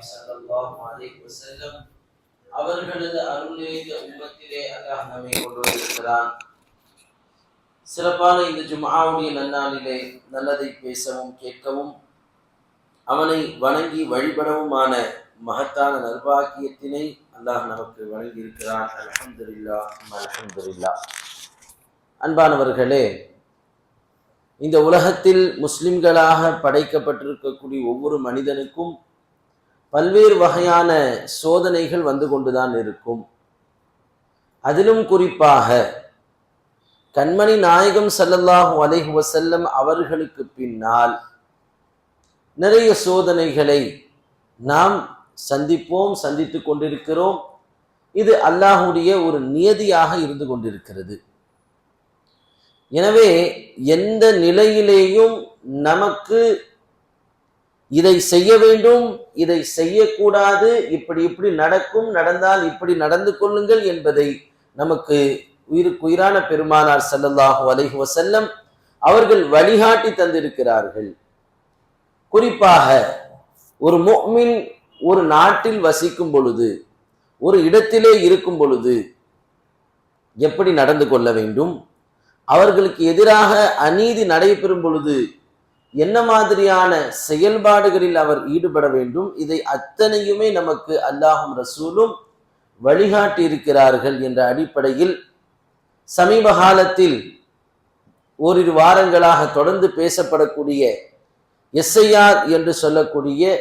ஸல்லல்லாஹு அலைஹி வஸல்லம் அவர்களது அருளேக உம்மத்திலே அல்லாஹ் நம்மை கொண்டு வந்திருக்கிறான். சிறப்பான இந்த ஜும்ஆவுடைய நன்னாளிலே நல்லதை பேசவும் கேட்கவும் அவனை வணங்கி வழிபடவுமான மகத்தான நல்பாக்கியத்தினை அல்லாஹ் நமக்கு வழங்கி இருக்கிறான். அல்ஹம்துலில்லாஹ் அல்ஹம்துலில்லாஹ். அன்பானவர்களே, இந்த உலகத்தில் முஸ்லிம்களாக படைக்கப்பட்டிருக்கக்கூடிய ஒவ்வொரு மனிதனுக்கும் பல்வேறு வகையான சோதனைகள் வந்து கொண்டுதான் இருக்கும். அதிலும் குறிப்பாக கண்மணி நாயகம் ஸல்லல்லாஹு அலைஹி வஸல்லம் அவர்களுக்கு பின்னால் நிறைய சோதனைகளை நாம் சந்தித்துக் கொண்டிருக்கிறோம். இது அல்லாஹுடைய ஒரு நியதியாக இருந்து கொண்டிருக்கிறது. எனவே எந்த நிலையிலேயும் நமக்கு இதை செய்ய வேண்டும், இதை செய்யக்கூடாது, இப்படி நடக்கும், நடந்தால் இப்படி நடந்து கொள்ளுங்கள் என்பதை நமக்கு உயிரான பெருமானார் ஸல்லல்லாஹு அலைஹி வஸல்லம் அவர்கள் வழிகாட்டி தந்திருக்கிறார்கள். குறிப்பாக ஒரு முஃமின் ஒரு நாட்டில் வசிக்கும் பொழுது, ஒரு இடத்திலே இருக்கும் பொழுது எப்படி நடந்து கொள்ள வேண்டும், அவர்களுக்கு எதிராக அநீதி நடைபெறும் பொழுது என்ன மாதிரியான செயல்பாடுகளில் அவர் ஈடுபட வேண்டும், இதை அத்தனையுமே நமக்கு அல்லாஹும் ரசூலும் வழிகாட்டி இருக்கிறார்கள் என்ற அடிப்படையில் சமீப காலத்தில் ஓரிரு வாரங்களாக தொடர்ந்து பேசப்படக்கூடிய எஸ்ஐஆர் என்று சொல்லக்கூடிய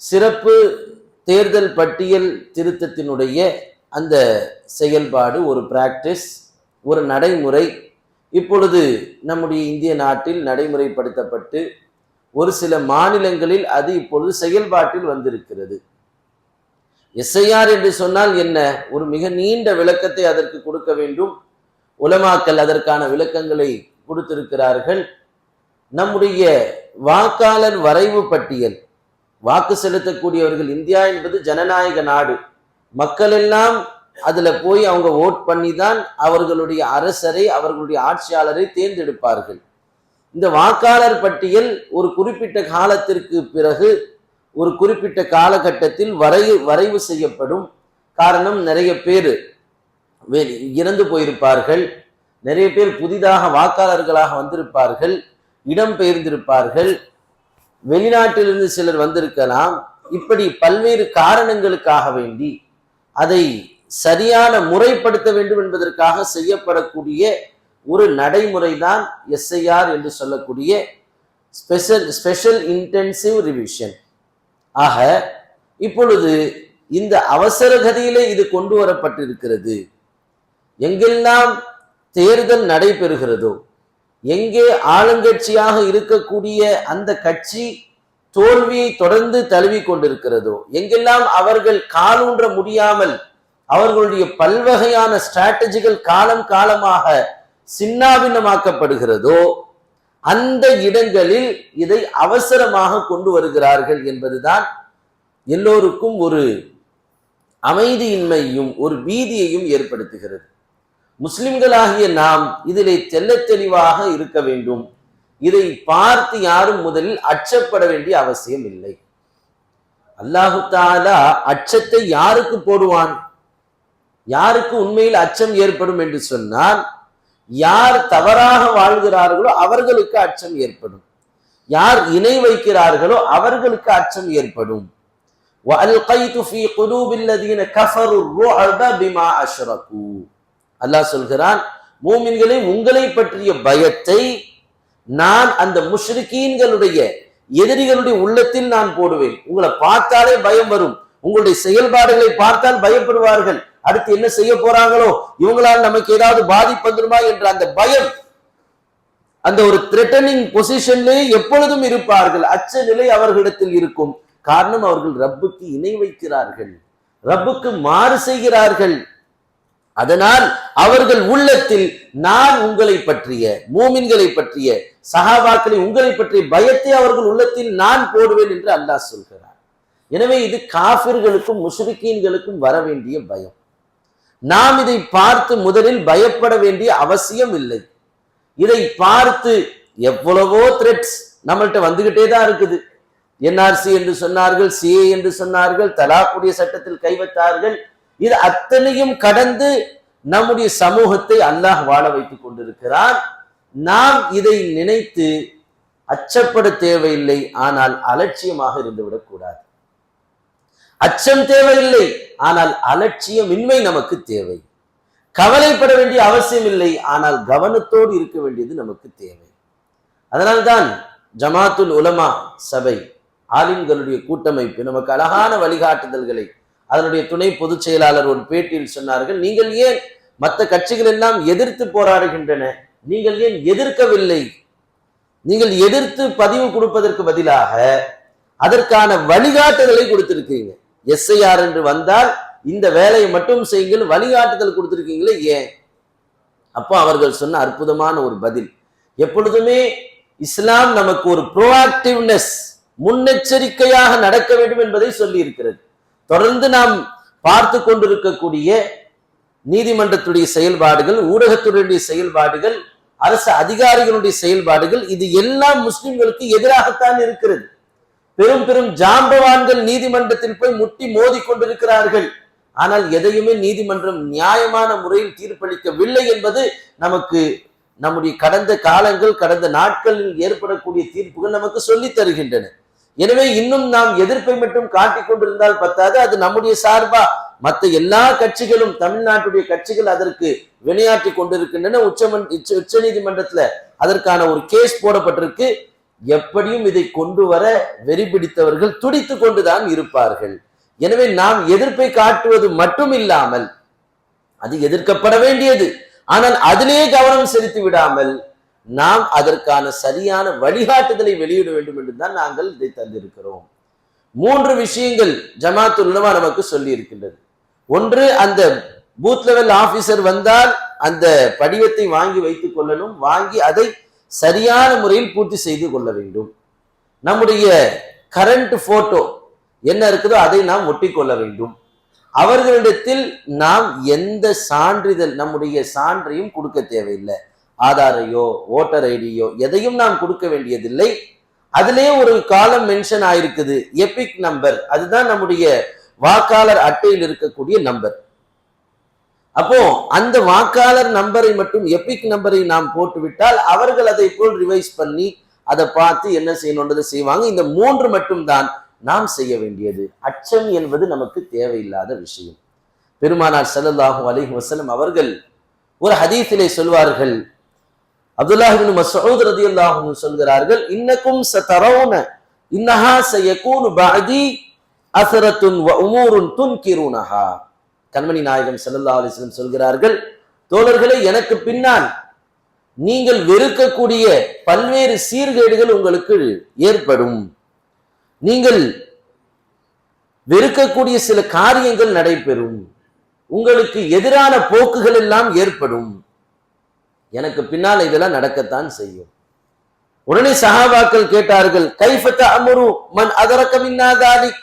சிறப்பு தேர்தல் பட்டியல் திருத்தத்தினுடைய அந்த செயல்பாடு, ஒரு பிராக்டிஸ், ஒரு நடைமுறை இப்பொழுது நம்முடைய இந்திய நாட்டில் நடைமுறைப்படுத்தப்பட்டு ஒரு சில மாநிலங்களில் அது இப்பொழுது செயல்பாட்டில் வந்திருக்கிறது. எஸ்ஐஆர் என்று சொன்னால் என்ன? ஒரு மிக நீண்ட விளக்கத்தை அதற்கு கொடுக்க வேண்டும். உலமாக்கள் அதற்கான விளக்கங்களை கொடுத்திருக்கிறார்கள். நம்முடைய வாக்காளர் வரைவு பட்டியல், வாக்கு செலுத்தக்கூடியவர்கள், இந்தியா என்பது ஜனநாயக நாடு, மக்கள் எல்லாம் அதுல போய் அவங்க ஓட் பண்ணி தான் அவர்களுடைய அரசரை, அவர்களுடைய ஆட்சியாளரை தேர்ந்தெடுப்பார்கள். இந்த வாக்காளர் பட்டியல் ஒரு குறிப்பிட்ட காலத்திற்கு பிறகு ஒரு குறிப்பிட்ட காலகட்டத்தில் வரைவு செய்யப்படும். காரணம், நிறைய பேர் இறந்து போயிருப்பார்கள், நிறைய பேர் புதிதாக வாக்காளர்களாக வந்திருப்பார்கள், இடம் பெயர்ந்திருப்பார்கள், வெளிநாட்டிலிருந்து சிலர் வந்திருக்கலாம். இப்படி பல்வேறு காரணங்களுக்காக வேண்டி அதை சரியான முறைப்படுத்த வேண்டும் என்பதற்காக செய்யப்படக்கூடிய ஒரு நடைமுறை தான் எஸ்ஐஆர் என்று சொல்லக்கூடிய ஸ்பெஷல் இன்டென்சிவ் ரிவிஷன். ஆக இப்பொழுது இந்த அவசர கதியிலே இது கொண்டு வரப்பட்டிருக்கிறது. எங்கெல்லாம் தேர்தல் நடைபெறுகிறதோ, எங்கே ஆளுங்கட்சியாக இருக்கக்கூடிய அந்த கட்சி தோல்வியை தொடர்ந்து தழுவி கொண்டிருக்கிறதோ, எங்கெல்லாம் அவர்கள் காலூன்ற முடியாமல் அவர்களுடைய பல்வகையான ஸ்ட்ராட்டஜிகள் காலமாக சின்னாபின்னமாக்கப்படுகிறதோ, அந்த இடங்களில் இதை அவசரமாக கொண்டு வருகிறார்கள் என்பதுதான் எல்லோருக்கும் ஒரு அமைதியின்மையும் ஒரு பீதியையும் ஏற்படுத்துகிறது. முஸ்லிம்களாகிய நாம் இதிலே தெள்ளத் தெளிவாக இருக்க வேண்டும். இதை பார்த்து யாரும் முதலில் அச்சப்பட வேண்டிய அவசியம் இல்லை. அல்லாஹு தஆலா அச்சத்தை யாருக்கு போடுவான்? யாருக்கு உண்மையில் அச்சம் ஏற்படும் என்று சொன்னால், யார் தவறாக வாழ்கிறார்களோ அவர்களுக்கு அச்சம் ஏற்படும், யார் இணை வைக்கிறார்களோ அவர்களுக்கு அச்சம் ஏற்படும். وَأَلْقَيْتُ فِي قُلُوبِ الَّذِينَ كَفَرُوا الرُّعْبَ بِمَا أَشْرَكُوا. அல்லாஹ் சொல்கிறான், மூமின்களே, உங்களை பற்றிய பயத்தை நான் அந்த முஷ்ரிக்கீன்களுடைய எதிரிகளுடைய உள்ளத்தில் நான் போடுவேன். உங்களை பார்த்தாலே பயம் வரும், உங்களுடைய செயல்பாடுகளை பார்த்தால் பயப்படுவார்கள். அடுத்து என்ன செய்ய போறாங்களோ, இவங்களால் நமக்கு ஏதாவது பாதிப்பு வந்துருமா என்ற அந்த பயம், அந்த ஒரு த்ரெட்டனிங் பொசிஷன்லே எப்பொழுதும் இருப்பார்கள். அச்ச நிலை அவர்களிடத்தில் இருக்கும். காரணம், அவர்கள் ரப்புக்கு இணை வைக்கிறார்கள், ரப்புக்கு மாறு செய்கிறார்கள். அதனால் அவர்கள் உள்ளத்தில் நான் உங்களை பற்றிய, மூமின்களை பற்றிய, சஹாபாக்களை உங்களை பற்றிய பயத்தை அவர்கள் உள்ளத்தில் நான் போடுவேன் என்று அல்லாஹ் சொல்கிறார். எனவே இது காஃபிர்களுக்கும் முஷ்ரிக்கீன்களுக்கும் வர வேண்டிய பயம். நாம் இதை பார்த்து முதலில் பயப்பட வேண்டிய அவசியம் இல்லை. இதை பார்த்து எவ்வளவோ த்ரெட்ஸ் நம்மள்கிட்ட வந்துகிட்டே தான் இருக்குது. என்ஆர்சி என்று சொன்னார்கள், சிஏ என்று சொன்னார்கள், தலாக்குடைய சட்டத்தில் கை வைத்தார்கள். இது அத்தனையும் கடந்து நம்முடைய சமூகத்தை அல்லாஹ் வாழ வைத்துக் கொண்டிருக்கிறான். நாம் இதை நினைத்து அச்சப்பட தேவையில்லை, ஆனால் அலட்சியமாக இருந்துவிடக் கூடாது. அச்சம் தேவையில்லை, ஆனால் அலட்சியமின்மை நமக்கு தேவை. கவலைப்பட வேண்டிய அவசியம் இல்லை, ஆனால் கவனத்தோடு இருக்க வேண்டியது நமக்கு தேவை. அதனால்தான் ஜமாத்துல் உலமா சபை, ஆலிம்களுடைய கூட்டமைப்பு நமக்கு அழகான வழிகாட்டுதல்களை, அதனுடைய துணை பொதுச் செயலாளர் ஒரு பேட்டியில் சொன்னார்கள், நீங்கள் ஏன் மற்ற கட்சிகள் எல்லாம் எதிர்த்து போராடுகின்றன, நீங்கள் ஏன் எதிர்க்கவில்லை? நீங்கள் எதிர்த்து பதிவு கொடுப்பதற்கு பதிலாக அதற்கான வழிகாட்டுதலை கொடுத்திருக்கீங்க. எஸ்ஐஆர் என்று வந்தால் இந்த வேலையை மட்டும் செய்யுங்கள், வழிகாட்டுதல் கொடுத்திருக்கீங்களே ஏன்? அப்போ அவர்கள் சொன்ன அற்புதமான ஒரு பதில், எப்பொழுதுமே இஸ்லாம் நமக்கு ஒரு ப்ரோஆக்டிவ்னஸ், முன்னெச்சரிக்கையாக நடக்க வேண்டும் என்பதை சொல்லி இருக்கிறது. தொடர்ந்து நாம் பார்த்து கொண்டிருக்கக்கூடிய நீதிமன்றத்துடைய செயல்பாடுகள், ஊடகத்துடைய செயல்பாடுகள், அரசு அதிகாரிகளுடைய செயல்பாடுகள், இது எல்லாம் முஸ்லிம்களுக்கு எதிராகத்தான் இருக்கிறது. பெரும் பெரும் ஜாம்பவான்கள் நீதிமன்றத்தில் போய் முட்டி மோதி கொண்டிருக்கிறார்கள். ஆனால் எதையுமே நீதிமன்றம் நியாயமான முறையில் தீர்ப்பளிக்கவில்லை என்பது நமக்கு நம்முடைய கடந்த காலங்கள், கடந்த நாட்களில் ஏற்படக்கூடிய தீர்ப்புகள் நமக்கு சொல்லி தருகின்றன. எனவே இன்னும் நாம் எதிர்ப்பை மட்டும் காட்டிக் கொண்டிருந்தால் பத்தாது, அது நம்முடைய சார்பா மற்ற எல்லா கட்சிகளும், தமிழ்நாட்டுடைய கட்சிகள் அதற்கு வினையாற்றி கொண்டிருக்கின்றன. உச்ச நீதிமன்றத்துல அதற்கான ஒரு கேஸ் போடப்பட்டிருக்கு. எப்படியும் இதை கொண்டு வர வெறி பிடித்தவர்கள் துடித்து கொண்டுதான் இருப்பார்கள். எனவே நாம் எதிர்ப்பை காட்டுவது மட்டும் இல்லாமல், அது எதிர்க்கப்பட வேண்டியது, ஆனால் அதிலேயே கவனம் செலுத்தி விடாமல் நாம் அதற்கான சரியான வழிகாட்டுதலை வெளியிட வேண்டும் என்று தான் நாங்கள் இதை தந்திருக்கிறோம். 3 விஷயங்கள் ஜமாத்துல் உலமா நமக்கு சொல்லி இருக்கின்றது. ஒன்று, அந்த பூத் லெவல் ஆபீசர் வந்தால் அந்த படிவத்தை வாங்கி வைத்துக் கொள்ளணும், வாங்கி அதை சரியான முறையில் பூர்த்தி செய்து கொள்ள வேண்டும். நம்முடைய கரண்ட் போட்டோ என்ன இருக்குதோ அதை நாம் ஒட்டி கொள்ள வேண்டும். அவர்களிடத்தில் நாம் எந்த சான்றிதழ், நம்முடைய சான்றையும் கொடுக்க தேவையில்லை. ஆதாரையோ ஓட்டர் ஐடியோ எதையும் நாம் கொடுக்க வேண்டியதில்லை. அதிலே ஒரு காலம் மென்ஷன் ஆயிருக்குது, எபிக் நம்பர், அதுதான் நம்முடைய வாக்காளர் அட்டையில் இருக்கக்கூடிய நம்பர். அப்போ அந்த வாக்காளர் நம்பரை மட்டும், எபிக் நம்பரை நாம் போட்டுவிட்டால் அவர்கள் அதை போல் ரிவைஸ் பண்ணி அதை பார்த்து என்ன செய்யணும்ன்றதை செய்வாங்க. இந்த 3 மட்டும்தான் நாம் செய்ய வேண்டியது. அச்சம் என்பது நமக்கு தேவையில்லாத விஷயம். பெருமானார் ஸல்லல்லாஹு அலைஹி வஸல்லம் அவர்கள் ஒரு ஹதீஸிலே சொல்வார்கள், அப்துல்லாஹ் இப்னு மஸ்ஊத் ரலியல்லாஹு அன்ஹு சொல்கிறார்கள், இன்னக்கும் சதரவுன இன்னஹா சயகூனு பஅதி அஸரத்துன் வ உமூருன் துன்கிருனஹா. கண்மணி நாயகம் ஸல்லல்லாஹு அலைஹி வஸல்லம் சொல்கிறார்கள், தோழர்களே, எனக்கு பின்னால் நீங்கள் வெறுக்கக்கூடிய பல்வேறு சீர்கேடுகள் உங்களுக்கு ஏற்படும். நீங்கள் வெறுக்கக்கூடிய சில காரியங்கள் நடைபெறும், உங்களுக்கு எதிரான போக்குகள் எல்லாம் ஏற்படும். எனக்கு பின்னால் இதெல்லாம் நடக்கத்தான் செய்யும். உடனே சஹாபாக்கள் கேட்டார்கள், கைஃப தஅமுரு மன் அதரக மின்னா தாலிக்,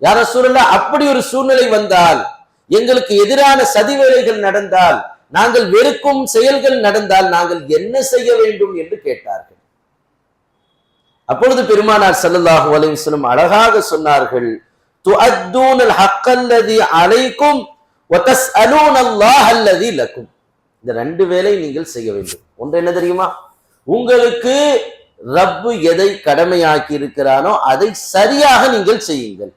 யா ரசூலல்லாஹ், அப்படி ஒரு சூழ்நிலை வந்தால், எங்களுக்கு எதிரான சதி வேலைகள் நடந்தால், நாங்கள் வெறுக்கும் செயல்கள் நடந்தால் நாங்கள் என்ன செய்ய வேண்டும் என்று கேட்டார்கள். அப்பொழுது பெருமானார் ஸல்லல்லாஹு அலைஹி வஸல்லம் அழகாக சொன்னார்கள், துஅத்தூனல் ஹக்கல்லதி அலைக்கும் வ தஸ்அலூனல்லாஹல்லதி லக்கும். இந்த 2 வேலை நீங்கள் செய்ய வேண்டும். ஒன்று என்ன தெரியுமா? உங்களுக்கு ரப்பு எதை கடமையாக்கி இருக்கிறானோ அதை சரியாக நீங்கள் செய்யுங்கள்.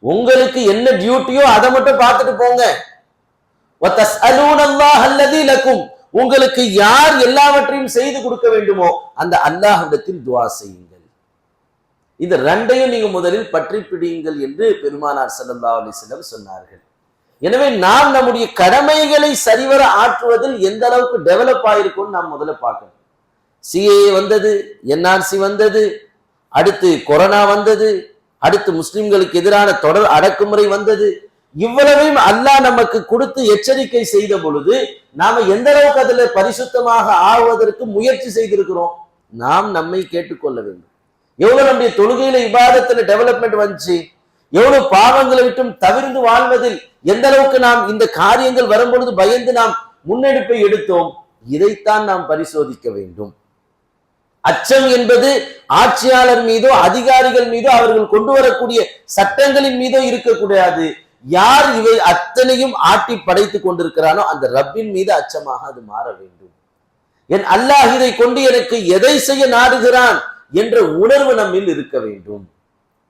உங்களுக்கு என்ன டியூட்டியோ அதை மட்டும் பார்த்துட்டு போங்க. வ தஸ்அலூனல்லாஹல்லதி லக்கும், உங்களுக்கு யார் எல்லாவற்றையும் செய்து கொடுக்க வேண்டுமோ அந்த அல்லாஹ்விடத்தில் துஆ செய்யுங்கள். இது 2ஐயும் நீங்க முதலில் பற்றி பிடியுங்கள் என்று பெருமானார் ஸல்லல்லாஹு அலைஹி வஸல்லம் சொன்னார்கள். எனவே நாம் நம்முடைய கடமைகளை சரிவர ஆற்றுவதில் எந்த அளவுக்கு டெவலப் ஆயிருக்கும் நாம் முதல்ல பார்க்கணும். சிஏஏ வந்தது, என்ஆர்சி வந்தது, அடுத்து கொரோனா வந்தது, அடுத்து முஸ்லிம்களுக்கு எதிரான தொடர் அடக்குமுறை வந்தது. இவ்வளவையும் அல்லாஹ் நமக்கு கொடுத்து எச்சரிக்கை செய்த பொழுது நாம எந்த அளவுக்கு அதுல பரிசுத்தமாக ஆவதற்கு முயற்சி செய்திருக்கிறோம்? நாம் நம்மை கேட்டுக்கொள்ள வேண்டும். எவ்வளவு நம்முடைய தொழுகையில இபாதத்துல டெவலப்மெண்ட் வந்துச்சு, எவ்வளவு பாவங்களை விட்டும் தவிர்ந்து வாழ்வதில் எந்த அளவுக்கு நாம் இந்த காரியங்கள் வரும்பொழுது பயந்து நாம் முன்னெடுப்பை எடுத்தோம். இதைத்தான் நாம் பரிசோதிக்க வேண்டும். அச்சம் என்பது ஆட்சியாளர் மீதோ அதிகாரிகள் மீதோ அவர்கள் கொண்டு வரக்கூடிய சட்டங்களின் மீதோ இருக்கக்கூடாது. யார் இவை அத்தனையும் ஆட்டி படைத்துக் கொண்டிருக்கிறானோ அந்த ரப்பின் மீது அச்சமாக அது மாற வேண்டும். என் அல்லாஹ் இதை கொண்டு எனக்கு எதை செய்ய நாடுகிறான் என்ற உணர்வு நம்மில் இருக்க வேண்டும்.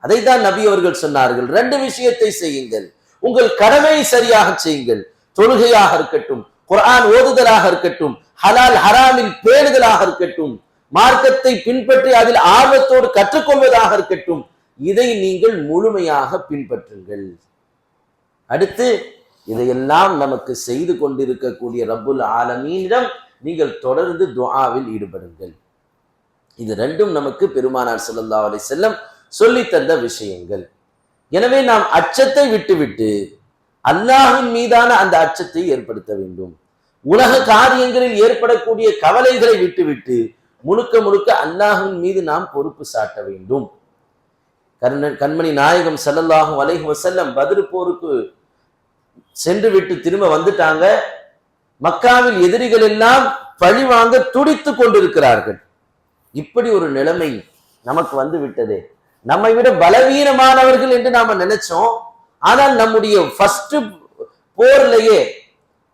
அதைத்தான் நபி அவர்கள் சொன்னார்கள், 2 விஷயத்தை செய்யுங்கள். உங்கள் கடமையை சரியாக செய்யுங்கள். தொழுகையாக இருக்கட்டும், குர்ஆன் ஓதுதலாக இருக்கட்டும், ஹலால் ஹராமில் பேணுதலாக இருக்கட்டும், மார்க்கத்தை பின்பற்றி அதில் ஆர்வத்தோடு கற்றுக்கொள்வதாக இருக்கட்டும், இதை நீங்கள் முழுமையாக பின்பற்றுங்கள். அடுத்து இதையெல்லாம் நமக்கு செய்து கொண்டிருக்கக்கூடிய ரப்புல் ஆலமீனிடம் நீங்கள் தொடர்ந்து துஆவில் ஈடுபடுங்கள். இது 2ம் நமக்கு பெருமானார் ஸல்லல்லாஹு அலைஹி வஸல்லம் சொல்லி தந்த விஷயங்கள். எனவே நாம் அச்சத்தை விட்டுவிட்டு அல்லாஹ்வின் மீதான அந்த அச்சத்தை ஏற்படுத்த வேண்டும். உலக காரியங்களில் ஏற்படக்கூடிய கவலைகளை விட்டுவிட்டு முழுக்க முழுக்க அல்லாஹ்வின் மீது நாம் பொறுப்பு சாட்ட வேண்டும். கண்மணி நாயகம் ஸல்லல்லாஹு அலைஹி வஸல்லம் பத்ர் போருக்கு சென்று விட்டு திரும்ப வந்துட்டாங்க. மக்காவில் எதிரிகள் எல்லாம் பழி வாங்க துடித்து கொண்டிருக்கிறார்கள். இப்படி ஒரு நிலைமை நமக்கு வந்து விட்டதே. நம்மை விட பலவீனமானவர்கள் என்று நாம நினைச்சோம். ஆனால் நம்முடைய ஃபர்ஸ்ட் போர்லயே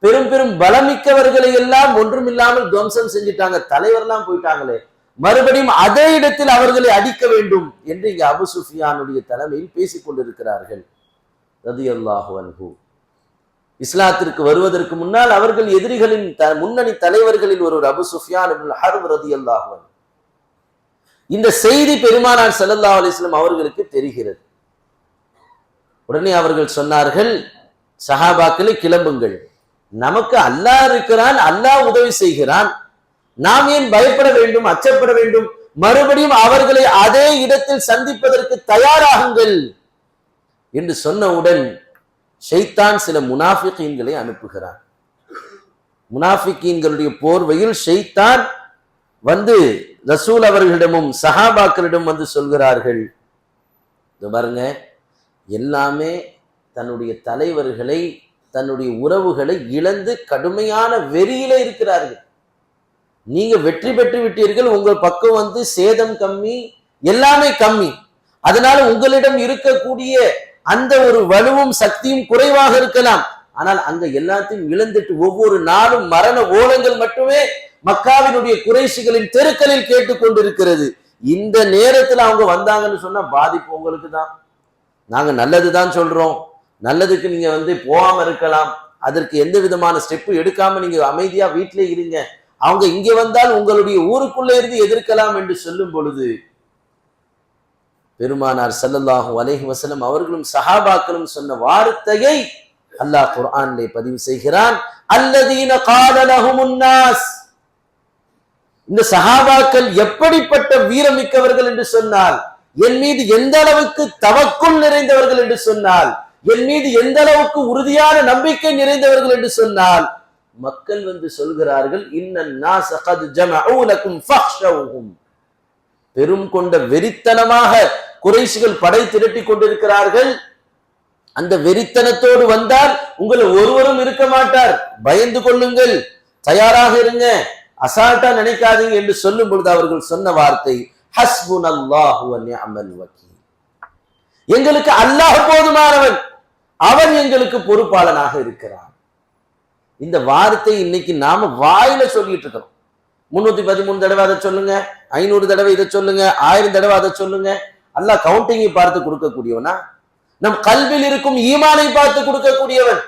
பெரும் பெரும் பலமிக்கவர்களை எல்லாம் ஒன்றுமில்லாமல் துவம்சம் செஞ்சிட்டாங்க. தலைவர்லாம் போயிட்டாங்களே, மறுபடியும் அதே இடத்தில் அவர்களை அடிக்க வேண்டும் என்று இங்க அபு சுஃபியானுடைய தலைமையில் பேசிக் கொண்டிருக்கிறார்கள் ரலியல்லாஹு அன்ஹு. இஸ்லாத்திற்கு வருவதற்கு முன்னால் அவர்கள் எதிரிகளின் முன்னணி தலைவர்களில் ஒரு அபு சுஃபியான் இப்னு ஹர்ப் ரலியல்லாஹு அன்ஹு. இந்த செய்தி பெருமானார் ஸல்லல்லாஹு அலைஹி வஸல்லம் அவர்களுக்கு தெரிகிறது. உடனே அவர்கள் சொன்னார்கள், சஹாபாக்களை கிளம்புங்கள், நமக்கு அல்லாஹ் இருக்கிறான், அல்லாஹ் உதவி செய்கிறான், நாம் ஏன் பயப்பட வேண்டும், அச்சப்பட வேண்டும்? மறுபடியும் அவர்களை அதே இடத்தில் சந்திப்பதற்கு தயாராகுங்கள் என்று சொன்னவுடன் ஷைத்தான் சில முனாஃபிகீன்களை அனுப்புகிறான். முனாஃபிகீன்களுடைய போர்வையில் ஷைத்தான் வந்து ரசூல் அவர்களிடமும் சஹாபாக்களிடம் வந்து சொல்கிறார்கள், பாருங்க, எல்லாமே தன்னுடைய தலைவர்களை தன்னுடைய உறவுகளை இழந்து கடுமையான வெறியில இருக்கிறார்கள். நீங்க வெற்றி பெற்று விட்டீர்கள், உங்கள் பக்கம் வந்து சேதம் கம்மி, எல்லாமே கம்மி. அதனால உங்களிடம் இருக்கக்கூடிய அந்த ஒரு வலுவும் சக்தியும் குறைவாக இருக்கலாம். ஆனால் அங்க எல்லாத்தையும் இழந்துட்டு ஒவ்வொரு நாளும் மரண ஓலங்கள் மட்டுமே மக்காவினுடைய குறைஷிகளின் தெருக்களில் கேட்டுக்கொண்டிருக்கிறது. இந்த நேரத்தில் அவங்க வந்தாங்கன்னு சொன்னா பாதிப்பு உங்களுக்கு தான். நாங்க நல்லதுதான் சொல்றோம், நல்லதுக்கு நீங்க வந்து போகாம இருக்கலாம், அதற்கு எந்த விதமான ஸ்டெப்பு எடுக்காம நீங்க அமைதியா வீட்டிலே இருங்க, அவங்க இங்க வந்தால் உங்களுடைய ஊருக்குள்ளே இருந்து எதிர்க்கலாம் என்று சொல்லும் பொழுது பெருமானார் ஸல்லல்லாஹு அலைஹி வஸல்லம் அவர்களும் சஹாபாக்களும் சொன்ன வார்த்தையை அல்லாஹ் குர்ஆனிலே பதிவு செய்கிறான். அல்லதீன கால லஹுமுன் நாஸ். இந்த சஹாபாக்கள் எப்படிப்பட்ட வீரமிக்கவர்கள் என்று சொன்னால், என் மீது எந்த அளவுக்கு தவக்குல் நிறைந்தவர்கள் என்று சொன்னால், என் மீது எந்த அளவுக்கு உறுதியான நம்பிக்கை நிறைந்தவர்கள் என்று சொன்னால், மக்கள் வந்து சொல்கிறார்கள், இன்னன் நாஸ கத் ஜமஉ லகும் ஃபக்ஷவுஹும். பெரும் கொண்ட வெறித்தனமாக குறைஷிகள் படை திரட்டி கொண்டிருக்கிறார்கள். அந்த வெறித்தனத்தோடு வந்தால் உங்களை ஒருவரும் இருக்க மாட்டார், பயந்து கொள்ளுங்கள், தயாராக இருங்க, அசால்ட்டா நினைக்காதீங்க என்று சொல்லும் பொழுது அவர்கள் சொன்ன வார்த்தை, ஹஸ்புனல்லாஹு வ நிஅமல் வக்கீல். எங்களுக்கு அல்லாஹ் போதுமானவன், அவன் எங்களுக்கு பொறுப்பாளனாக இருக்கிறான். இந்த வார்த்தை இன்னைக்கு நாம வாயில சொல்லிட்டு இருக்கிறோம். 313 தடவை அதை சொல்லுங்க, 500 தடவை இதை சொல்லுங்க, 1000 தடவை அதை சொல்லுங்க. அல்லாஹ் கவுண்டிங்கை பார்த்து கொடுக்கக்கூடியவனா? நம் கல்வியில் இருக்கும் ஈமானை பார்த்து கொடுக்கக்கூடியவன்.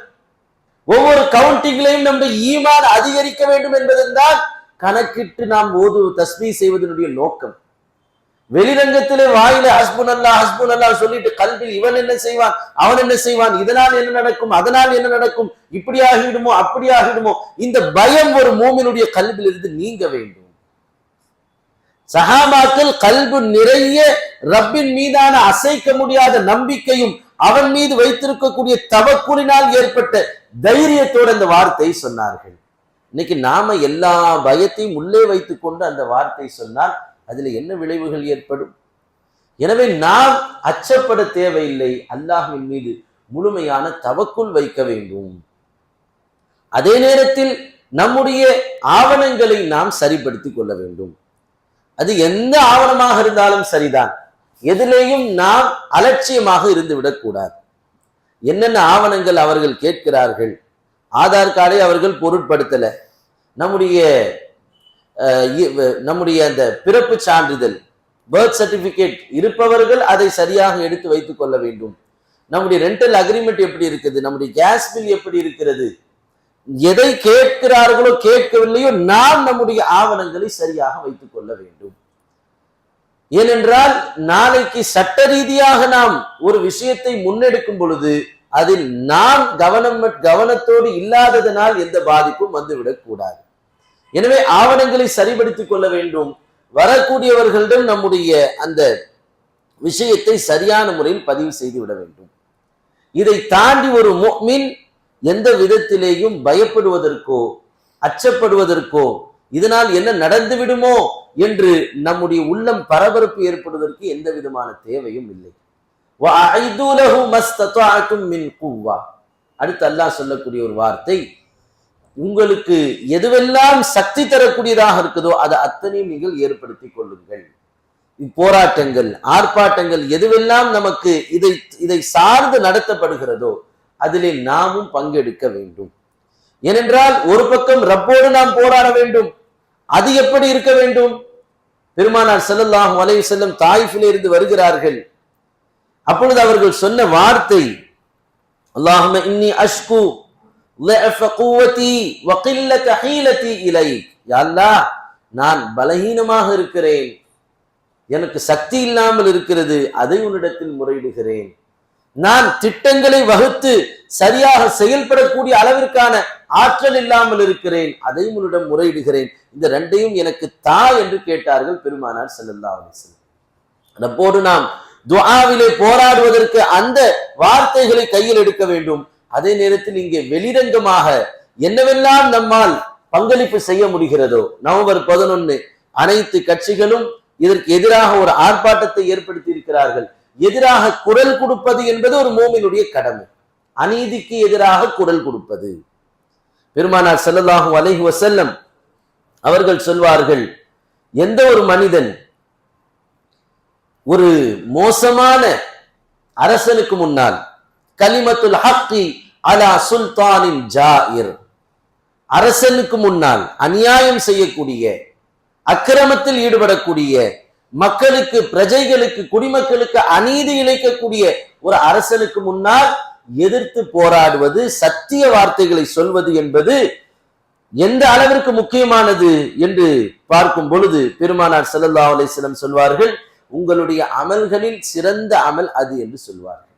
ஒவ்வொரு கவுண்டிங்லையும் நம்முடைய ஈமான் அதிகரிக்க வேண்டும் என்பதுதான் கணக்கிட்டு நாம் தஸ்பீஹ் செய்வதனுடைய நோக்கம். வெளிரங்கத்திலே வாயில ஹஸ்புனல்லாஹ் ஹஸ்புனல்லாஹ் சொல்லிட்டு கல்வியில் இவன் என்ன செய்வான், அவன் என்ன செய்வான், இதனால் என்ன நடக்கும், அதனால் என்ன நடக்கும், இப்படி ஆகிடுமோ அப்படி ஆகிடுமோ, இந்த பயம் ஒரு மூமினுடைய கல்வியில் இருந்து நீங்க வேண்டும். சஹாபாக்கள் கல்பு நிறைய ரப்பின் மீதான அசைக்க முடியாத நம்பிக்கையும் அவன் மீது வைத்திருக்கக்கூடிய தவக்குலினால் ஏற்பட்ட தைரியத்தோடு அந்த வார்த்தை சொன்னார்கள். இன்னைக்கு நாம எல்லா பயத்தையும் உள்ளே வைத்துக் கொண்டு அந்த வார்த்தை சொன்னால் அதுல என்ன விளைவுகள் ஏற்படும்? எனவே நாம் அச்சப்பட தேவையில்லை, அல்லாஹ்வின் மீது முழுமையான தவக்குல் வைக்க வேண்டும். அதே நேரத்தில் நம்முடைய ஆவணங்களை நாம் சரிப்படுத்திக் கொள்ள வேண்டும். அது எந்த ஆவணமாக இருந்தாலும் சரிதான். எதிலேயும் நாம் அலட்சியமாக இருந்து விடக்கூடாது. என்னென்ன ஆவணங்கள் அவர்கள் கேட்கிறார்கள்? ஆதார் கார்டை அவர்கள் பொருட்படுத்தல. நம்முடைய அந்த பிறப்பு சான்றிதழ், பர்த் சர்டிபிகேட் இருப்பவர்கள் அதை சரியாக எடுத்து வைத்துக் கொள்ள வேண்டும். நம்முடைய ரெண்டல் அக்ரிமெண்ட் எப்படி இருக்குது, நம்முடைய கேஸ் பில் எப்படி இருக்கிறது, எதை கேட்கிறார்களோ கேட்கவில்லையோ நாம் நம்முடைய ஆவணங்களை சரியாக வைத்துக் கொள்ள வேண்டும். ஏனென்றால் நாளைக்கு சட்ட ரீதியாக நாம் ஒரு விஷயத்தை முன்னெடுக்கும் பொழுது அதில் நாம் கவனத்தோடு இல்லாததனால் எந்த பாதிப்பும் வந்துவிடக் கூடாது. எனவே ஆவணங்களை சரிபடுத்திக் கொள்ள வேண்டும். வரக்கூடியவர்களிடம் நம்முடைய அந்த விஷயத்தை சரியான முறையில் பதிவு செய்து விட வேண்டும். இதை தாண்டி ஒரு முஃமின் எந்த விதத்திலேயும் பயப்படுவதற்கோ அச்சப்படுவதற்கோ இதனால் என்ன நடந்து விடுமோ என்று நம்முடைய உள்ளம் பரபரப்பு ஏற்படுவதற்கு எந்த விதமான தேவையும் இல்லை. அடுத்து அல்லாஹ் சொல்லக்கூடிய ஒரு வார்த்தை, உங்களுக்கு எதுவெல்லாம் சக்தி தரக்கூடியதாக இருக்குதோ அதை அத்தனையும் நீங்கள் ஏற்படுத்திக் கொள்ளுங்கள். போராட்டங்கள், ஆர்ப்பாட்டங்கள் எதுவெல்லாம் நமக்கு இதை சார்ந்து நடத்தப்படுகிறதோ அதிலே நாமும் பங்கெடுக்க வேண்டும். ஏனென்றால் ஒரு பக்கம் ரப்போடு நாம் போராட வேண்டும். அது எப்படி இருக்க வேண்டும்? பெருமானார் ஸல்லல்லாஹு அலைஹி வஸல்லம் தாயிஃபிலே இருந்து வருகிறார்கள். அப்பொழுது அவர்கள் சொன்ன வார்த்தை, அல்லாஹும்ம இன்னி அஷ்கு ضعف قوتي وقلة حيلتي إليك. யா அல்லாஹ், நான் பலஹீனமாக இருக்கிறேன், எனக்கு சக்தி இல்லாமல் இருக்கிறது, அதை உன்னிடத்தில் முறையிடுகிறேன். நான் திட்டங்களை வகுத்து சரியாக செயல்படக்கூடிய அளவிற்கான ஆற்றல் இல்லாமல் இருக்கிறேன், அதை உன்னிடம் முறையிடுகிறேன். இந்த ரெண்டையும் எனக்கு தா என்று கேட்டார்கள் பெருமானார் ஸல்லல்லாஹு அலைஹி வஸல்லம். ரப்போடு நாம் துஆவிலே போராடுவதற்கு அந்த வார்த்தைகளை கையில் எடுக்க வேண்டும். அதே நேரத்தில் இங்கே வெளிரங்கமாக என்னவெல்லாம் நம்மால் பங்களிப்பு செய்ய முடிகிறதோ, நவம்பர் 11 அனைத்து கட்சிகளும் இதற்கு எதிராக ஒரு ஆர்ப்பாட்டத்தை ஏற்படுத்தி இருக்கிறார்கள். எதிராக குரல் கொடுப்பது என்பது ஒரு மூமினுடைய கடமை. அநீதிக்கு எதிராக குரல் கொடுப்பது. பெருமானார் ஸல்லல்லாஹு அலைஹி வஸல்லம் அவர்கள் சொல்வார்கள், எந்த ஒரு மனிதன் ஒரு மோசமான அரசனுக்கு முன்னால் கலிமத்துல் ஹக்கி அலா சுல்தானின் ஜாயிர், அரசனுக்கு முன்னால் அநியாயம் செய்யக்கூடிய, அக்கிரமத்தில் ஈடுபடக்கூடிய, மக்களுக்கு, பிரஜைகளுக்கு, குடிமக்களுக்கு அநீதி இழைக்கக்கூடிய ஒரு அரசனுக்கு முன்னால் எதிர்த்து போராடுவது, சத்திய வார்த்தைகளை சொல்வது என்பது எந்த அளவிற்கு முக்கியமானது என்று பார்க்கும் பொழுது பெருமானார் ஸல்லல்லாஹு அலைஹி வஸல்லம் சொல்வார்கள், உங்களுடைய அமல்களில் சிறந்த அமல் அது என்று சொல்வார்கள்.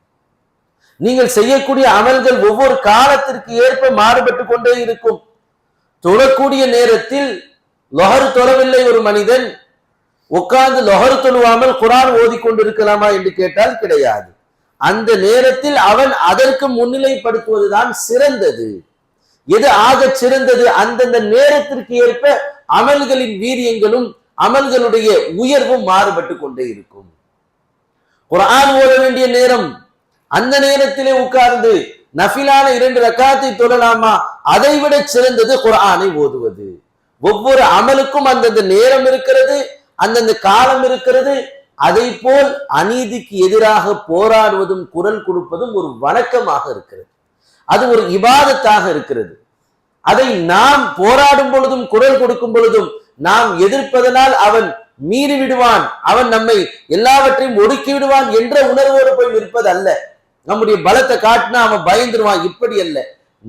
நீங்கள் செய்யக்கூடிய அமல்கள் ஒவ்வொரு காலத்திற்கு ஏற்ப மாறுபட்டு கொண்டே இருக்கும். தொழக்கூடிய நேரத்தில் லொஹர் தொழவில்லை ஒரு மனிதன், உட்கார்ந்து லொஹர் தொழுவாமல் குர்ஆன் ஓதிக்கொண்டிருக்கலாமா என்று கேட்டால் கிடையாது. அந்த நேரத்தில் அவன் அதற்கு முன்னிலைப்படுத்துவதுதான் சிறந்தது. எது ஆக சிறந்தது? அந்தந்த நேரத்திற்கு ஏற்ப அமல்களின் வீரியங்களும் அமல்களுடைய உயர்வும் மாறுபட்டு கொண்டே இருக்கும். குர்ஆன் ஓத வேண்டிய நேரம், அந்த நேரத்திலே உட்கார்ந்து நஃபிலான 2 ரக்காத்தை தொழலாமா? அதைவிட சிறந்தது குர்ஆனை ஓதுவது. ஒவ்வொரு அமலுக்கும் அந்தந்த நேரம் இருக்கிறது, அந்தந்த காலம் இருக்கிறது. அதை போல் அநீதிக்கு எதிராக போராடுவதும் குரல் கொடுப்பதும் ஒரு வணக்கமாக இருக்கிறது. அது ஒரு இபாதத்தாக இருக்கிறது. அதை நாம் போராடும் பொழுதும் குரல் கொடுக்கும் பொழுதும் நாம் எதிர்ப்பதனால் அவன் மீறி விடுவான், அவன் நம்மை எல்லாவற்றையும் ஒடுக்கி விடுவான் என்ற உணர்வோடு போய் நிற்பது அல்ல. நம்முடைய பலத்தை காட்டினா அவன் பயந்துருவான், இப்படி அல்ல.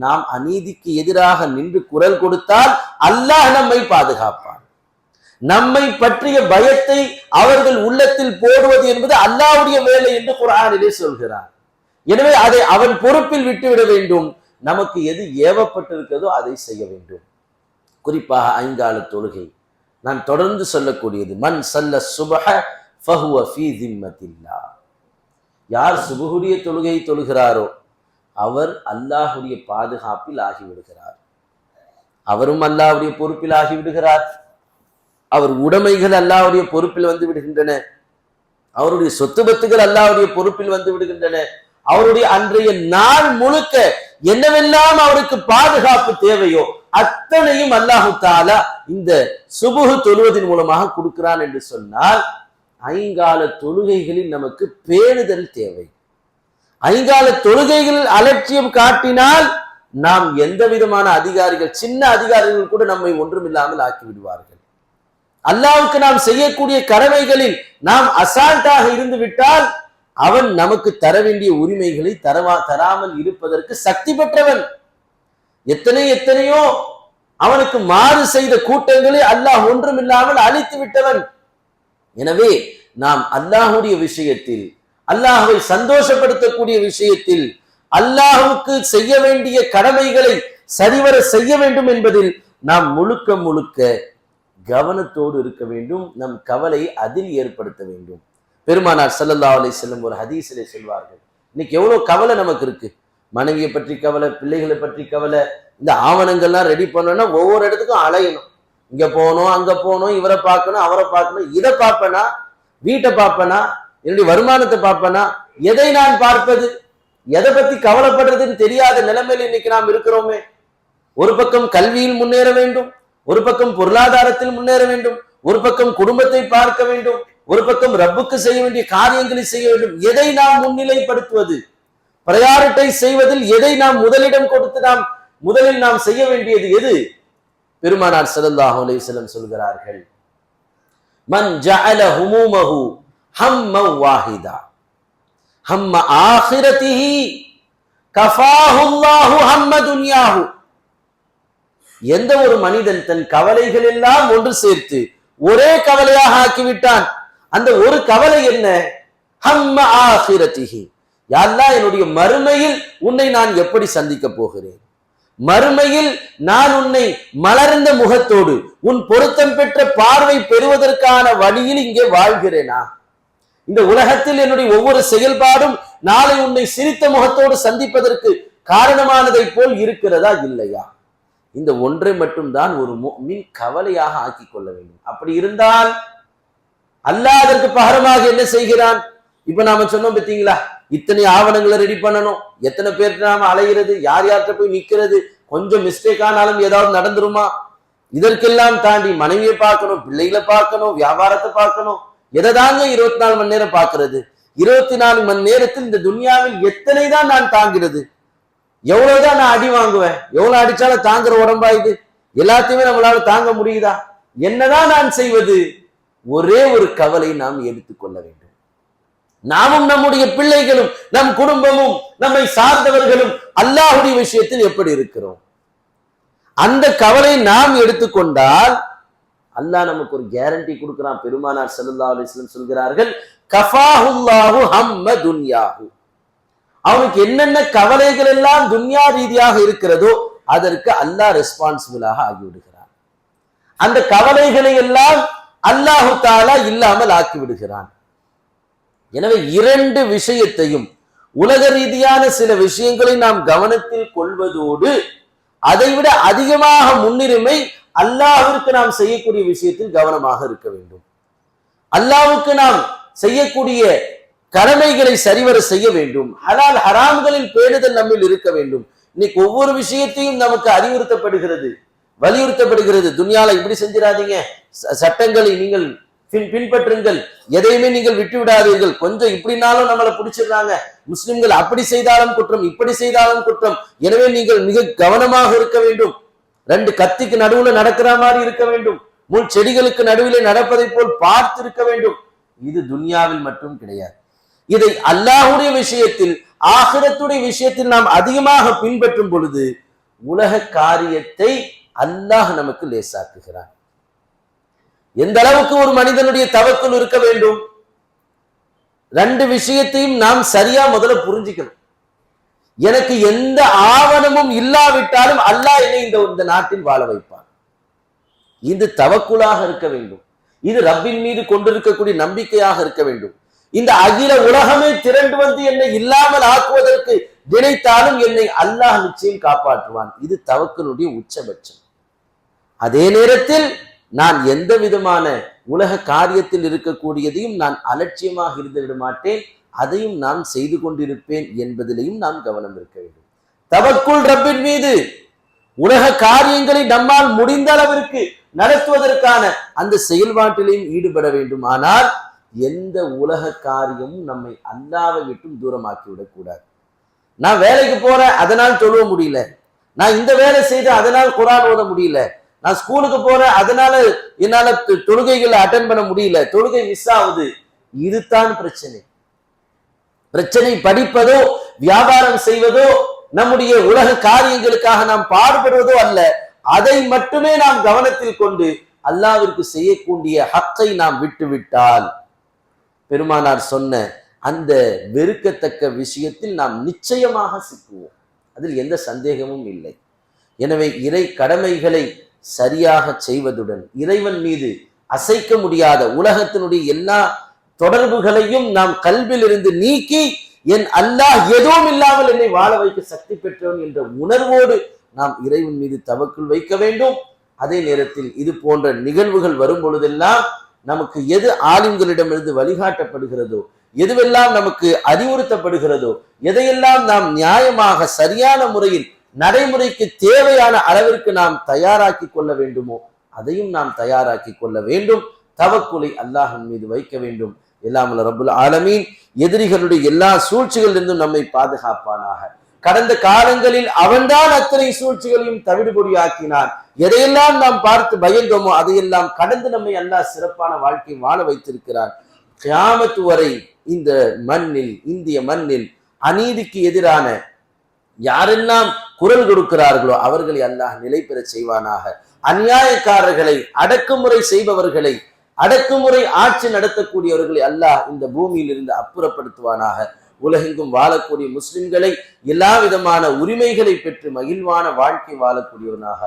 நாம் அநீதிக்கு எதிராக நின்று குரல் கொடுத்தால் அல்லாஹ் நம்மை பாதுகாப்பான். நம்மை பற்றிய பயத்தை அவர்கள் உள்ளத்தில் போடுவது என்பது அல்லாஹ்வுடைய வேலை என்று குர்ஆனிலே சொல்கிறார். எனவே அதை அவன் பொறுப்பில் விட்டுவிட வேண்டும். நமக்கு எது ஏவப்பட்டிருக்கிறதோ அதை செய்ய வேண்டும். குறிப்பாக 5 கால தொழுகை நான் தொடர்ந்து சொல்லக்கூடியது, மன் சல்ல சுபஹ ஃபஹுவ ஃபீ திம்மத்தில்லாஹ். யார் சுபஹுடைய தொழுகை தொழுகிறாரோ அவர் அல்லாஹ்வுடைய பாதுகாப்பில் ஆகிவிடுகிறார். அவரும் அல்லாஹ்வுடைய பொறுப்பில் ஆகிவிடுகிறார். அவர் உடைமைகள் அல்லாஹ்வுடைய பொறுப்பில் வந்து விடுகின்றன. அவருடைய சொத்து பத்துகள் அல்லாஹ்வுடைய பொறுப்பில் வந்து விடுகின்றன. அவருடைய அன்றைய நாள் முழுக்க என்னவெல்லாம் அவருக்கு பாதுகாப்பு தேவையோ அத்தனையும் அல்லாஹு தஆலா இந்த சுபுஹ் தொழுவதன் மூலமாக கொடுக்கிறான் என்று சொன்னால், ஐங்கால தொழுகைகளில் நமக்கு பேணுதல் தேவை. ஐங்கால தொழுகைகளில் அலட்சியம் காட்டினால் நாம் எந்த விதமான அதிகாரிகள், சின்ன அதிகாரிகள் கூட நம்மை ஒன்றுமில்லாமல் ஆக்கி விடுவார்கள். அல்லாஹ்வுக்கு நாம் செய்யக்கூடிய கடமைகளில் நாம் அசால்ட்டாக இருந்து விட்டால் அவன் நமக்கு தர வேண்டிய உரிமைகளை தராமல் இருப்பதற்கு சக்தி பெற்றவன். எத்தனையோ அவனுக்கு மாறு செய்த கூட்டங்களை அல்லாஹ் ஒன்றுமில்லாமல் அழித்து விட்டவன். எனவே நாம் அல்லாஹ்வுடைய விஷயத்தில், அல்லாஹ்வை சந்தோஷப்படுத்தக்கூடிய விஷயத்தில், அல்லாஹ்வுக்கு செய்ய வேண்டிய கடமைகளை சரிவர செய்ய வேண்டும் என்பதில் நாம் முழுக்க முழுக்க கவனத்தோடு இருக்க வேண்டும். நம் கவலை அதில் ஏற்படுத்த வேண்டும். பெருமானார் ஸல்லல்லாஹு அலைஹி வஸல்லம் ஒரு ஹதீஸிலே சொல்வார்கள், இன்னைக்கு எவ்வளவு கவலை நமக்கு இருக்கு. மனைவியை பற்றி கவலை, பிள்ளைகளை பற்றி கவலை. இந்த ஆவணங்கள்லாம் ரெடி பண்ணணும்னா ஒவ்வொரு இடத்துக்கும் அலையணும். இங்க போகணும், அங்க போகணும், இவரை பார்க்கணும், அவரை பார்க்கணும். இதை பார்ப்பனா, வீட்டை பார்ப்பனா, என்னுடைய வருமானத்தை பார்ப்பனா, எதை நான் பார்ப்பது, எதை பத்தி கவலைப்படுறதுன்னு தெரியாத நிலைமையில் இன்னைக்கு நாம் இருக்கிறோமே. ஒரு பக்கம் கல்வியில் முன்னேற வேண்டும், ஒரு பக்கம் பொருளாதாரத்தில் முன்னேற வேண்டும், ஒரு பக்கம் குடும்பத்தை பார்க்க வேண்டும், ஒரு பக்கம் ரப்புக்கு செய்ய வேண்டிய காரியங்களை செய்ய வேண்டும். எதை நாம் முன்னிலைப்படுத்துவது, பிரையாரிட்டைஸ் செய்வதில் எதை நாம் முதலிடம் கொடுத்து முதலில் நாம் செய்ய வேண்டியது எது? பெருமானார் ஸல்லல்லாஹு அலைஹி வஸல்லம் சொல்கிறார்கள், மன் ஜஅல ஹுமூமஹு ஹம்ம வாஹிதா ஹம்ம ஆகிரதிஹி கஃபாஹுல்லாஹு ஹம்ம துன்யாஹு. எந்த ஒரு மனிதன் தன் கவலைகள் எல்லாம் ஒன்று சேர்த்து ஒரே கவலையாக ஆக்கிவிட்டான், அந்த ஒரு கவலை என்ன? ஹம்ம ஆகிரதிஹி, யா அல்லாஹ், என்னுடைய மறுமையில் உன்னை நான் எப்படி சந்திக்க போகிறேன், மறுமையில் நான் உன்னை மலர்ந்த முகத்தோடு உன் பொருத்தம் பெற்ற பார்வை பெறுவதற்கான வழியில் இங்கே வாழ்கிறேனா, இந்த உலகத்தில் என்னுடைய ஒவ்வொரு செயல்பாடும் நாளை உன்னை சிரித்த முகத்தோடு சந்திப்பதற்கு காரணமானதை போல் இருக்கிறதா இல்லையா? இந்த ஒன்றை மட்டும்தான் ஒரு முஃமின் கவலையாக ஆக்கிக் கொள்ள வேண்டும். அப்படி இருந்தால் அல்லாஹ் அதற்கு பகரமாக என்ன செய்கிறான்? இப்ப நாம சொன்னோம் பார்த்தீங்களா, இத்தனை ஆவணங்களை ரெடி பண்ணணும், எத்தனை பேர்கிட்ட நாம அலைகிறது, யார் யார்கிட்ட போய் நிக்கிறது, கொஞ்சம் மிஸ்டேக் ஆனாலும் ஏதாவது நடந்துருமா, இதற்கெல்லாம் தாண்டி மனைவியை பார்க்கணும், பிள்ளைகளை பார்க்கணும், வியாபாரத்தை பார்க்கணும். எதை தாங்க 24 மணி நேரம் பார்க்கிறது? 24 மணி நேரத்தில் இந்த துன்யாவில் எத்தனை தான் நான் தாங்கிறது? எவ்வளவுதான் நான் அடி வாங்குவேன்? எவ்வளவு அடிச்சாலும் தாங்குற உடம்பா இது? எல்லாத்தையுமே நம்மளால தாங்க முடியுதா? என்னதான் நான் செய்வது? ஒரே ஒரு கவலை நாம் எடுத்துக்கொள்ள வேண்டும். நாமும் நம்முடைய பிள்ளைகளும் நம் குடும்பமும் நம்மை சார்ந்தவர்களும் அல்லாஹ்வுடைய விஷயத்தில் எப்படி இருக்கிறோம்? அந்த கவலை நாம் எடுத்துக்கொண்டால் அல்லாஹ் நமக்கு ஒரு கேரண்டி கொடுக்கிறான். பெருமானார் ஸல்லல்லாஹு அலைஹி வஸல்லம் சொல்கிறார்கள், கஃபாஹுல்லாஹு ஹம்ம துன்யாஹு. அவனுக்கு என்னென்ன கவலைகள் எல்லாம் துன்யா ரீதியாக இருக்கிறதோ அதற்கு அல்லாஹ் ரெஸ்பான்சிபிளாக ஆகிவிடுகிறான். அந்த கவலைகளை எல்லாம் அல்லாஹு தஆலா இல்லாமல் ஆக்கி விடுகிறான். எனவே இரண்டு விஷயத்தையும், உலக ரீதியான சில விஷயங்களை நாம் கவனத்தில் கொள்வதோடு அதைவிட அதிகமாக முன்னுரிமை அல்லாஹ்விற்கு நாம் செய்யக்கூடிய விஷயத்தில் கவனமாக இருக்க வேண்டும். அல்லாஹ்வுக்கு நாம் செய்யக்கூடிய கடமைகளை சரிவர செய்ய வேண்டும். ஹலால் ஹராம்களில் பேணுதல் நம்மில் இருக்க வேண்டும். இன்னைக்கு ஒவ்வொரு விஷயத்தையும் நமக்கு அறிவுறுத்தப்படுகிறது, வலியுறுத்தப்படுகிறது. துன்யால இப்படி செஞ்சிடாதீங்க, சட்டங்களை நீங்கள் பின்பற்றுங்கள், எதையுமே நீங்கள் விட்டு விடாதீர்கள். கொஞ்சம் இப்படினாலும் நம்மளை பிடிச்சிடுறாங்க, முஸ்லிம்கள் அப்படி செய்தாலும் குற்றம், இப்படி செய்தாலும் குற்றம். எனவே நீங்கள் மிக கவனமாக இருக்க வேண்டும். ரெண்டு கத்திக்கு நடுவுல நடக்கிற மாதிரி இருக்க வேண்டும், முள் செடிகளுக்கு நடுவிலே நடப்பதை போல் பார்த்து இருக்க வேண்டும். இது துன்யாவில் மட்டும் கிடையாது. இதை அல்லாஹ்வுடைய விஷயத்தில், ஆகிரத்துடைய விஷயத்தில் நாம் அதிகமாக பின்பற்றும் பொழுது உலக காரியத்தை அல்லாஹ் நமக்கு லேசாக்குகிறான். எந்த அளவுக்கு ஒரு மனிதனுடைய தவக்குல் இருக்க வேண்டும்? ரெண்டு விஷயத்தையும் நாம் சரியா முதல்ல புரிஞ்சுக்கணும். எனக்கு எந்த ஆவணமும் இல்லாவிட்டாலும் அல்லாஹ் என்னை இந்த நாட்டில் வாழ வைப்பான். இது தவக்குலாக இருக்க வேண்டும். இது ரப்பின் மீது கொண்டிருக்கக்கூடிய நம்பிக்கையாக இருக்க வேண்டும். இந்த அகில உலகமே திரண்டு வந்து என்னை இல்லாமல் ஆக்குவதற்கு நினைத்தாலும் என்னை அல்லாஹ் நிச்சயம் காப்பாற்றுவான். இது தவக்குலுடைய உச்சபட்சம். அதே நேரத்தில் நான் எந்த விதமான உலக காரியத்தில் இருக்கக்கூடியதையும் நான் அலட்சியமாக இருந்து விட மாட்டேன். அதையும் நான் செய்து கொண்டிருப்பேன் என்பதிலையும் நாம் கவனம் இருக்க வேண்டும். தவக்குல் ரப்பின் மீது உலக காரியங்களை நம்மால் முடிந்த அளவிற்கு நடத்துவதற்கான அந்த செயல்பாட்டிலையும் ஈடுபட வேண்டும். ஆனால் எந்த உலக காரியமும் நம்மை அல்லாஹ்வை விட்டும் தூரமாக்கி விடக்கூடாது. நான் வேலைக்கு போறேன், அதனால் தொழுவ முடியல. நான் இந்த வேலை செய்து அதனால் குர்ஆன் ஓத முடியல. நான் ஸ்கூலுக்கு போறேன், அதனால என்னால தொழுகைகளை அட்டென்ட் பண்ண முடியல, தொழுகை மிஸ் ஆகுது. இதுதான் பிரச்சனை. பிரச்சனை படிப்பதோ வியாபாரம் செய்வதோ நம்முடைய உலக காரியங்களுக்காக நாம் பாடுபடுவதோ அல்ல. அதை மட்டுமே நாம் கவனத்தில் கொண்டு அல்லாஹ்விற்கு செய்யக்கூடிய ஹக்கை நாம் விட்டுவிட்டால் பெருமானார் சொன்ன அந்த வெறுக்கத்தக்க விஷயத்தில் நாம் நிச்சயமாக சிக்குவோம். அதில் எந்த சந்தேகமும் இல்லை. எனவே இறை கடமைகளை சரியாக செய்வதுடன் இறைவன் மீது அசைக்க முடியாத உலகத்தினுடைய எல்லா தொடர்புகளையும் நாம் கல்வியில் இருந்து நீக்கி என் அல்லாஹ் எதுவும் இல்லாமல் என்னை வாழ வைக்க சக்தி பெற்றவன் என்ற உணர்வோடு நாம் இறைவன் மீது தவக்குள் வைக்க வேண்டும். அதே நேரத்தில் இது போன்ற நிகழ்வுகள் வரும் பொழுதெல்லாம் நமக்கு எது ஆலிம்களிடமிருந்து வழிகாட்டப்படுகிறதோ, எதுவெல்லாம் நமக்கு அறிவுறுத்தப்படுகிறதோ, எதையெல்லாம் நாம் நியாயமாக சரியான முறையில் நடைமுறைக்கு தேவையான அளவிற்கு நாம் தயாராக்கி கொள்ள வேண்டுமோ அதையும் நாம் தயாராக்கி கொள்ள வேண்டும். தவக்குலை அல்லாஹ்வின் மீது வைக்க வேண்டும். எல்லாம் வல்ல ரப்புல் ஆலமீன் எதிரிகளுடைய எல்லா சூழ்ச்சிகளிலிருந்தும் நம்மை பாதுகாப்பானாக. கடந்த காலங்களில் அவன்தான் அத்தனை சூழ்ச்சிகளையும் தவிடுபொடியாக்கினான். எதையெல்லாம் நாம் பார்த்து பயந்தோமோ அதையெல்லாம் கடந்து நம்மை அல்லாஹ் சிறப்பான வாழ்க்கை வாழ வைத்திருக்கிறான். கியாமத் வரை இந்த மண்ணில், இந்திய மண்ணில் அநீதிக்கு எதிரான யாரெல்லாம் குரல் கொடுக்கிறார்களோ அவர்களை அல்லாஹ் நிலை பெற செய்வானாக. அநியாயக்காரர்களை, அடக்குமுறை செய்பவர்களை, அடக்குமுறை ஆட்சி நடத்தக்கூடியவர்களை அல்லாஹ் இந்த பூமியில் இருந்து அப்புறப்படுத்துவானாக. உலகெங்கும் வாழக்கூடிய முஸ்லிம்களை எல்லா விதமான உரிமைகளை பெற்று மகிழ்வான வாழ்க்கை வாழக்கூடியவனாக,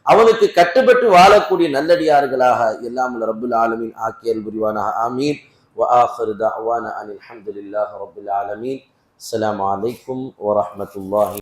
அவனுக்கு கட்டுப்பட்டு வாழக்கூடிய நல்லடியார்களாக எல்லாம் ரப்புல் ஆலமீன் ஆக்கியல் புரிவானாக. ஆமீன். وآخر دعوانا أن الحمد لله رب العالمين. السلام عليكم ورحمة الله